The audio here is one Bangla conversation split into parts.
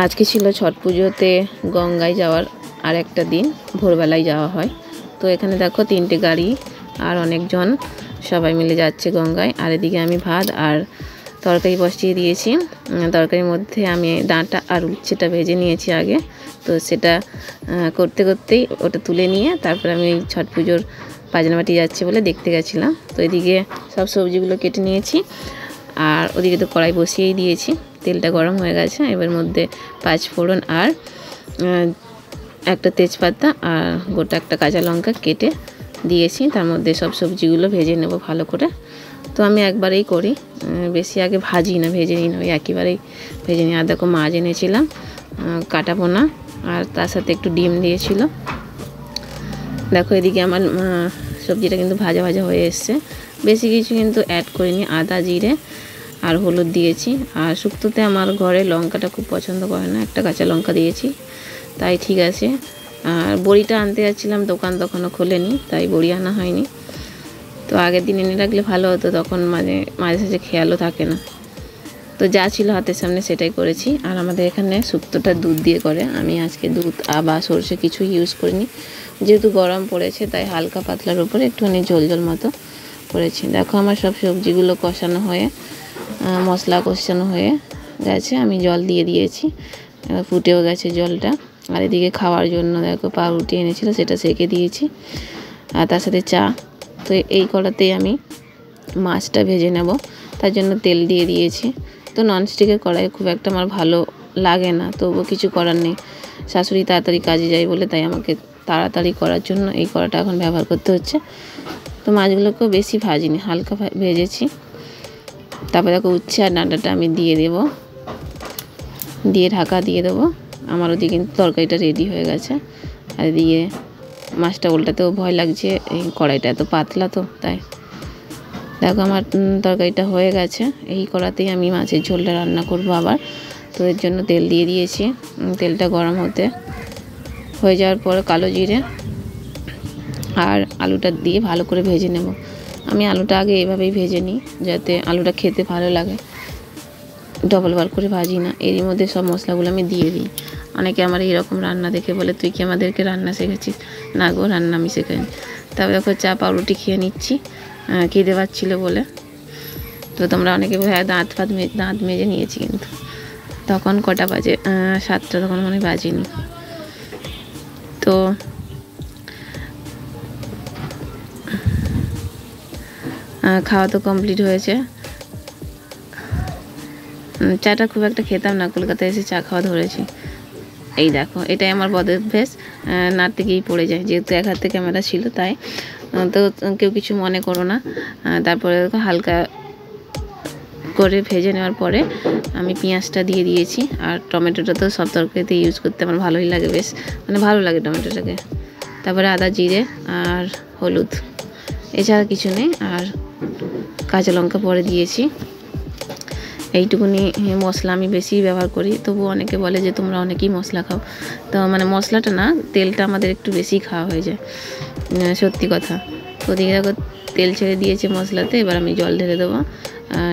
আজকে ছিল ছট পুজোতে গঙ্গায় যাওয়ার আর একটা দিন, ভোরবেলায় যাওয়া হয়। তো এখানে দেখো 3টে গাড়ি আর অনেকজন সবাই মিলে যাচ্ছে গঙ্গায়। আর এদিকে আমি ভাত আর তরকারি বসিয়ে দিয়েছি। তরকারির মধ্যে আমি ডাঁটা আর উচ্ছেটা ভেজে নিয়েছি আগে। তো সেটা করতে করতেই ওটা তুলে নিয়ে তারপর আমি ওই ছট পুজোর বাজনাবাটি যাচ্ছে বলে দেখতে গেছিলাম। তো এদিকে সব সবজিগুলো কেটে নিয়েছি আর ওদিকে তো কড়াই বসিয়েই দিয়েছি। তেলটা গরম হয়ে গেছে, এবার মধ্যে 5 ফোড়ন আর একটা তেজপাতা আর গোটা একটা কাঁচা লঙ্কা কেটে দিয়েছি। তার মধ্যে সব সবজিগুলো ভেজে নেব ভালো করে। তো আমি একবারেই করি, বেশি আগে ভাজি না, ভেজে নিই না, ওই একবারেই ভেজে নিই। আর দেখো মাছ এনেছিলাম কাটা পোনা, আর তার সাথে একটু ডিম দিয়েছিল। দেখো এদিকে আমার সবজিটা কিন্তু ভাজা ভাজা হয়ে এসছে, বেশি কিছু কিন্তু অ্যাড করিনি। আদা জিরে আর হলুদ দিয়েছি। আর শুক্তোতে আমার ঘরে লঙ্কাটা খুব পছন্দ করে না, একটা কাঁচা লঙ্কা দিয়েছি, তাই ঠিক আছে। আর বড়িটা আনতে যাচ্ছিলাম, দোকান তখনও খোলেনি, তাই বড়ি আনা হয়নি। তো আগের দিন এনে রাখলে ভালো হতো, তখন মাঝে সাঝে খেয়ালও থাকে না। তো যা ছিল হাতের সামনে সেটাই করেছি। আর আমাদের এখানে শুক্তোটা দুধ দিয়ে করে, আমি আজকে দুধ বা সরষে কিছু ইউজ করিনি, যেহেতু গরম পড়েছে তাই হালকা পাতলার উপরে একটুখানি ঝোল ঝোল মতো করেছি। দেখো আমার সব সবজিগুলো কষানো হয়ে মশলা কষানো হয়ে গেছে, আমি জল দিয়ে দিয়েছি, ফুটেও গেছে জলটা। আর এদিকে খাওয়ার জন্য দেখো পাউরুটি এনেছিল, সেটা সেঁকে দিয়েছি আর তার সাথে চা। তো এই কড়াতেই আমি মাছটা ভেজে নেব, তার জন্য তেল দিয়ে দিয়েছি। তো ননস্টিকের কড়াই খুব একটা আমার ভালো লাগে না, তবুও কিছু করার নেই। শাশুড়ি তাড়াতাড়ি কাজে যায় বলে তাই আমাকে তাড়াতাড়ি করার জন্য এই কড়াটা এখন ব্যবহার করতে হচ্ছে। তো মাছগুলোকেও বেশি ভাজিনি, হালকা ভেজেছি। তারপরে দেখো উচ্ছে আর ডাঁটাটা আমি দিয়ে দেব, দিয়ে ঢাকা দিয়ে দেবো। আমার ওদিকে কিন্তু তরকারিটা রেডি হয়ে গেছে। আর এদিকে মাছটা উল্টাতেও ভয় লাগছে, এই কড়াইটা এত পাতলা, তো তাই। দেখো আমার তরকারিটা হয়ে গেছে। এই কড়াতেই আমি মাছের ঝোলটা রান্না করব আবার। তো এর জন্য তেল দিয়ে দিয়েছি, তেলটা গরম হয়ে যাওয়ার পর কালো জিরে আর আলুটা দিয়ে ভালো করে ভেজে নেব। আমি আলুটা আগে এভাবেই ভেজে নিই, যাতে আলুটা খেতে ভালো লাগে, ডবল বার করে ভাজি না। এরই মধ্যে সব মশলাগুলো আমি দিয়ে দিই। অনেকে আমার এইরকম রান্না দেখে বলে, তুই কি আমাদেরকে রান্না শেখাচ্ছিস? না গো, রান্না আমি শেখাইনি। তারপরে দেখো চা পাউরুটি খেয়ে নিচ্ছি, খিদে পাচ্ছিলো বলে। তো তোমরা অনেকে বলে হ্যাঁ দাঁত মেজে নিয়েছি, কিন্তু তখন কটা বাজে? 7টা তখন মনে বাজেনি। তো খাওয়া তো কমপ্লিট হয়েছে। চাটা খুব একটা খেতাম না, কলকাতায় এসে চা খাওয়া ধরেছি। এই দেখো এটাই আমার বদ অভ্যেস, নাড়তে গিয়েই পড়ে যায়, যেহেতু এক হাতে ক্যামেরা ছিল তাই। তো কেউ কিছু মনে করো না। তারপরে হালকা করে ভেজে নেওয়ার পরে আমি পেঁয়াজটা দিয়ে দিয়েছি। আর টমেটোটা তো সব তরকারিতে ইউজ করতে আমার ভালোই লাগে, বেশ মানে ভালো লাগে টমেটোটাকে। তারপরে আদা জিরে আর হলুদ, এছাড়া কিছু নেই। আর কাঁচা লঙ্কা পরে দিয়েছি। এইটুকুনি মশলা আমি বেশি ব্যবহার করি, তবু অনেকে বলে যে তোমরা অনেকেই মশলা খাও। তো মানে মশলাটা না, তেলটা আমাদের একটু বেশি খাওয়া হয়ে যায়, সত্যি কথা। ওদিকে দেখো তেল ছেড়ে দিয়েছে মশলাতে, এবার আমি জল ঢেলে দেবো।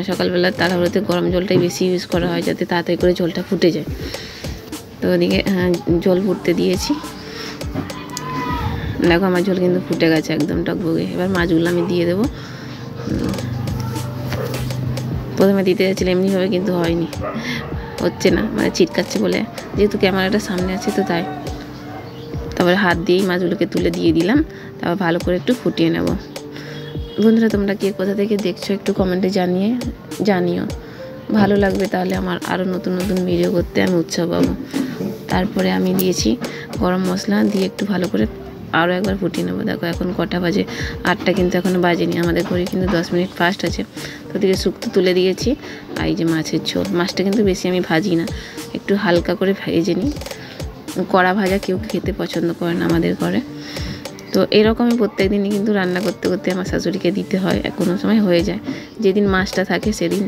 সকালবেলা তাড়াহুড়োতে গরম জলটাই বেশি ইউজ করা হয়, যাতে তাড়াতাড়ি করে ঝোলটা ফুটে যায়। তো ওদিকে জল ফুটতে দিয়েছি। দেখো আমার ঝোল কিন্তু ফুটে গেছে একদম টকবগে। এবার মাছগুলো আমি দিয়ে দেবো। প্রথমে দিতে যাচ্ছিলাম এমনিভাবে, কিন্তু হয়নি, হচ্ছে না, মানে ছিটকাচ্ছে বলে, যেহেতু ক্যামেরাটা সামনে আছে তো তাই। তারপরে হাত দিয়েই মাছগুলোকে তুলে দিয়ে দিলাম। তারপর ভালো করে একটু ফুটিয়ে নেব। বন্ধুরা তোমরা কে কোথা থেকে দেখছো একটু কমেন্টে জানিও, ভালো লাগবে, তাহলে আমার আরও নতুন নতুন ভিডিও করতে আমি উৎসাহ পাবো। তারপরে আমি দিয়েছি গরম মশলা দিয়ে একটু ভালো করে আরও একবার ফুটিয়ে নেবো। দেখো এখন কটা বাজে? 8টা কিন্তু এখনও বাজেনি, আমাদের ঘরে কিন্তু 10 মিনিট ফাস্ট আছে। তো দিকে শুক্তো তুলে দিয়েছি। আর এই যে মাছের ঝোল, মাছটা কিন্তু বেশি আমি ভাজি না, একটু হালকা করে ভেজে নিই। কড়া ভাজা কেউ খেতে পছন্দ করে না আমাদের ঘরে। তো এরকমই প্রত্যেক দিনই কিন্তু রান্না করতে করতে আমার শাশুড়িকে দিতে হয়, কোনো সময় হয়ে যায়। যেদিন মাছটা থাকে সেদিন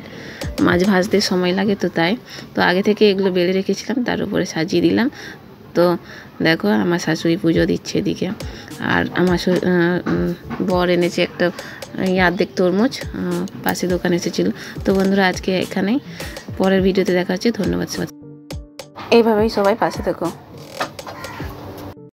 মাছ ভাজতে সময় লাগে, তো তাই। তো আগে থেকে এগুলো বেড়ে রেখেছিলাম, তার উপরে সাজিয়ে দিলাম। তো দেখো আমার শাশুড়ি পুজো দিচ্ছে এদিকে। আর আমার বর এনেছে একটা অর্ধেক তরমুজ, পাশে দোকান এসেছিলো। তো বন্ধুরা আজকে এখানেই, পরের ভিডিওতে দেখা হচ্ছে। ধন্যবাদ। এইভাবেই সবাই পাশে থেকো।